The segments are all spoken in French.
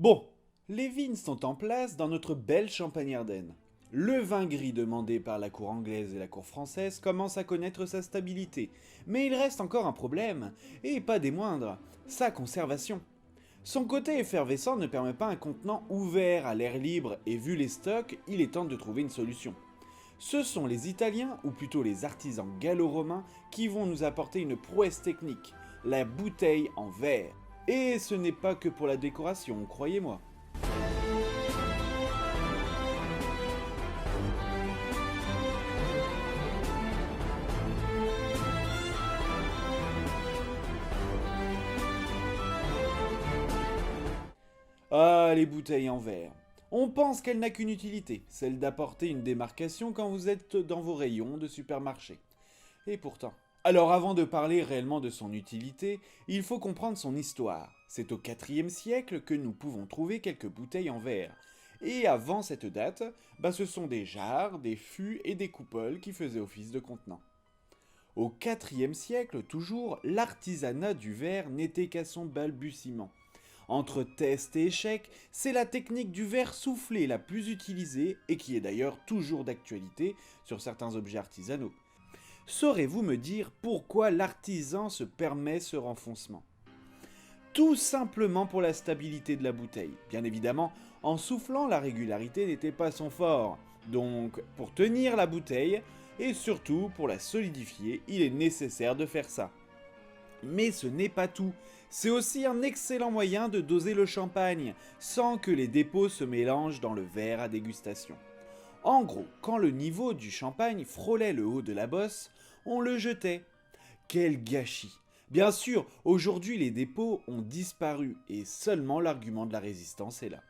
Bon, les vignes sont en place dans notre belle Champagne-Ardenne. Le vin gris demandé par la cour anglaise et la cour française commence à connaître sa stabilité, mais il reste encore un problème, et pas des moindres, sa conservation. Son côté effervescent ne permet pas un contenant ouvert à l'air libre et vu les stocks, il est temps de trouver une solution. Ce sont les Italiens, ou plutôt les artisans gallo-romains, qui vont nous apporter une prouesse technique, la bouteille en verre. Et ce n'est pas que pour la décoration, croyez-moi. Ah, les bouteilles en verre. On pense qu'elle n'a qu'une utilité, celle d'apporter une démarcation quand vous êtes dans vos rayons de supermarché. Et pourtant. Alors avant de parler réellement de son utilité, il faut comprendre son histoire. C'est au IVe siècle que nous pouvons trouver quelques bouteilles en verre. Et avant cette date, ce sont des jarres, des fûts et des coupoles qui faisaient office de contenants. Au IVe siècle, toujours, l'artisanat du verre n'était qu'à son balbutiement. Entre test et échec, c'est la technique du verre soufflé la plus utilisée et qui est d'ailleurs toujours d'actualité sur certains objets artisanaux. Saurez-vous me dire pourquoi l'artisan se permet ce renfoncement? Tout simplement pour la stabilité de la bouteille. Bien évidemment, en soufflant, la régularité n'était pas son fort. Donc, pour tenir la bouteille, et surtout pour la solidifier, il est nécessaire de faire ça. Mais ce n'est pas tout. C'est aussi un excellent moyen de doser le champagne, sans que les dépôts se mélangent dans le verre à dégustation. En gros, quand le niveau du champagne frôlait le haut de la bosse, on le jetait. Quel gâchis! Bien sûr, aujourd'hui les dépôts ont disparu et seulement l'argument de la résistance est là.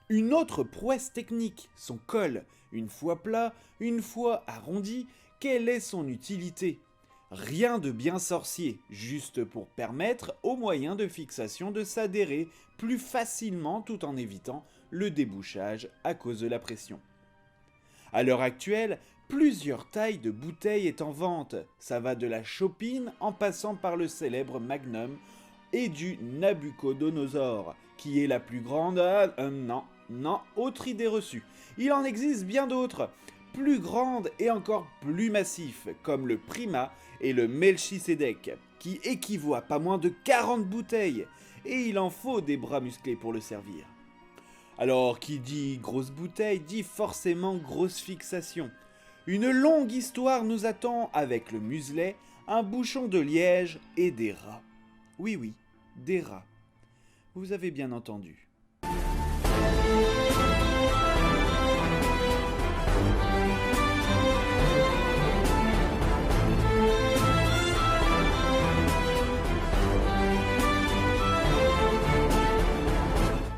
Une autre prouesse technique, son col. Une fois plat, une fois arrondi, quelle est son utilité? Rien de bien sorcier, juste pour permettre au moyen de fixation de s'adhérer plus facilement tout en évitant le débouchage à cause de la pression. À l'heure actuelle, plusieurs tailles de bouteilles est en vente. Ça va de la Chopin en passant par le célèbre Magnum et du Nabucodonosor, qui est la plus grande. Non, autre idée reçue. Il en existe bien d'autres, plus grandes et encore plus massifs, comme le Prima et le Melchisedec, qui équivaut à pas moins de 40 bouteilles, et il en faut des bras musclés pour le servir. Alors, qui dit grosse bouteille dit forcément grosse fixation. Une longue histoire nous attend avec le muselet, un bouchon de liège et des rats. Oui, des rats. Vous avez bien entendu.